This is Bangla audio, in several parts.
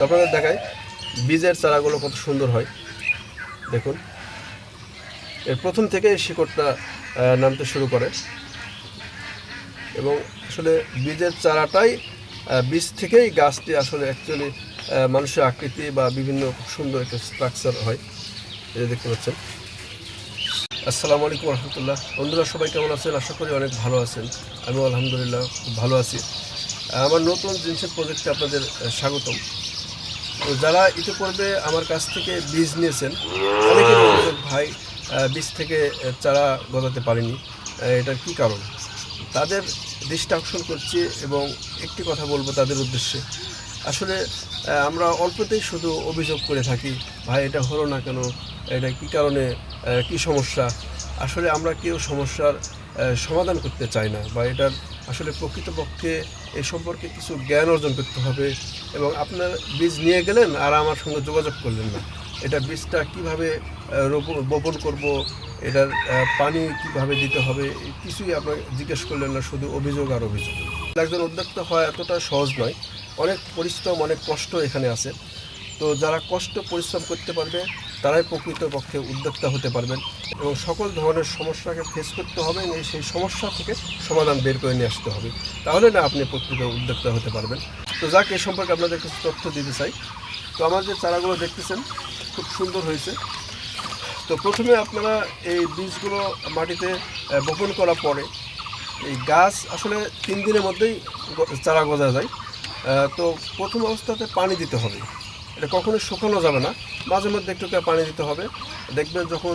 আপনাদের দেখায় বীজের চারাগুলো কত সুন্দর হয়। দেখুন, এর প্রথম থেকে শিকড়টা নামতে শুরু করে এবং আসলে বীজের চারাটাই বীজ থেকেই গাছটি আসলে অ্যাকচুয়ালি মানুষের আকৃতি বা বিভিন্ন খুব সুন্দর একটা স্ট্রাকচার হয়। এই দেখতে পাচ্ছেন। আসসালামু আলাইকুম রহমতুল্লাহ। বন্ধুরা সবাই কেমন আছেন? আশা করি অনেক ভালো আছেন। আমিও আলহামদুলিল্লাহ খুব ভালো আছি। আমার নতুন জিনিসের প্রজেক্টে আপনাদের স্বাগতম। তো যারা ইতিপূর্বে আমার কাছ থেকে বীজ নিয়েছেন অনেকের অভিযোগ, ভাই বীজ থেকে চারা গজাতে পারেনি, এটার কী কারণ? তাদের দৃষ্টি আকর্ষণ করছি এবং একটি কথা বলবো তাদের উদ্দেশ্যে। আসলে আমরা অল্পতেই শুধু অভিযোগ করে থাকি, ভাই এটা হলো না কেন, এটা কী কারণে, কী সমস্যা। আসলে আমরা কেউ সমস্যার সমাধান করতে চাই না, বা এটার আসলে প্রকৃতপক্ষে এ সম্পর্কে কিছু জ্ঞান অর্জন করতে হবে। এবং আপনার বীজ নিয়ে গেলেন আর আমার সঙ্গে যোগাযোগ করলেন না, এটা বীজটা কীভাবে বপন করব, এটার পানি কীভাবে দিতে হবে, কিছুই আপনার জিজ্ঞেস করলেন না, শুধু অভিযোগ আর অভিযোগ। একজন উদ্যোক্তা হওয়া এতটা সহজ নয়, অনেক পরিশ্রম, অনেক কষ্ট এখানে আছে। তো যারা কষ্ট পরিশ্রম করতে পারবে তারাই প্রকৃতপক্ষে উদ্যোক্তা হতে পারবেন এবং সকল ধরনের সমস্যাকে ফেস করতে হবে এবং সেই সমস্যা থেকে সমাধান বের করে নিয়ে আসতে হবে, তাহলে না আপনি প্রকৃত উদ্যোক্তা হতে পারবেন। তো যাক, এ সম্পর্কে আপনাদের কিছু তথ্য দিতে চাই। তো আমার যে চারাগুলো দেখতেছেন খুব সুন্দর হয়েছে। তো প্রথমে আপনারা এই বীজগুলো মাটিতে বপন করার পরে এই গাছ আসলে 3 দিনের মধ্যেই চারা গজা যায়। তো প্রথম অবস্থাতে পানি দিতে হবে, এটা কখনোই শুকানো যাবে না, মাঝে মধ্যে একটু পানি দিতে হবে। দেখবেন যখন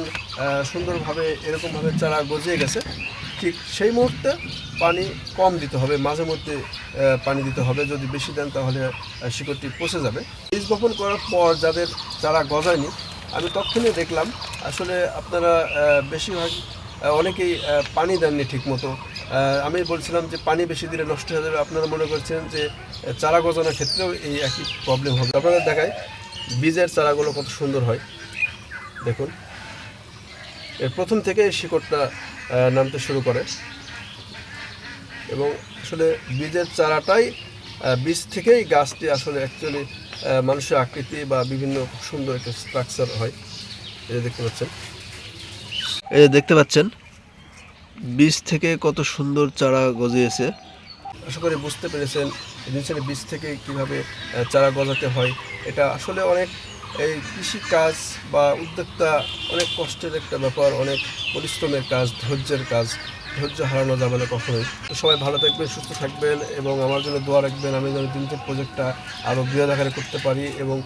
সুন্দরভাবে এরকমভাবে চারা গজিয়ে গেছে, ঠিক সেই মুহূর্তে পানি কম দিতে হবে, মাঝে মধ্যে পানি দিতে হবে। যদি বেশি দেন তাহলে শিকড়টি পচে যাবে। বীজ বপন করার পর যাদের চারা গজায়নি, আমি তখনই দেখলাম আসলে আপনারা বেশিরভাগ অনেকেই পানি দেননি ঠিক মতো। আমি বলছিলাম যে পানি বেশি দিলে নষ্ট হয়ে যাবে, আপনারা মনে করছেন যে চারা গজানোর ক্ষেত্রেও এই একই প্রবলেম হবে। আপনাদের দেখায় বীজের চারাগুলো কত সুন্দর হয়। দেখুন, এর প্রথম থেকে শিকড়টা নামতে শুরু করে এবং আসলে বীজের চারাটাই বীজ থেকেই গাছটি আসলে অ্যাকচুয়ালি মানুষের আকৃতি বা বিভিন্ন খুব সুন্দর একটা স্ট্রাকচার হয়। এই দেখতে পাচ্ছেন, বীজ থেকে কত সুন্দর চারা গজিয়েছে। আশা করি বুঝতে পেরেছেন জিনিসের বীজ থেকে কীভাবে চারা গজাতে হয়। এটা আসলে অনেক এই কৃষিকাজ বা উদ্যোক্তা অনেক কষ্টের একটা ব্যাপার, অনেক পরিশ্রমের কাজ, ধৈর্যের কাজ। ধৈর্য হারানো যাবে না কখনোই। তো সবাই ভালো থাকবেন, সুস্থ থাকবেন এবং আমার জন্য দোয়া রাখবেন। আমি যেন জিনিসের প্রজেক্টটা আরও বৃহৎ আকারে করতে পারি এবং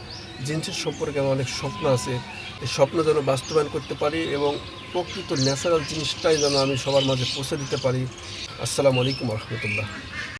জিনিসের সম্পর্কে আমার অনেক স্বপ্ন আছে, এই স্বপ্ন যেন বাস্তবায়ন করতে পারি এবং প্রকৃত ন্যাচারাল জিনিসটাই যেন আমি সবার মাঝে পৌঁছে দিতে পারি। আসসালামু আলাইকুম রহমতুল্লাহ।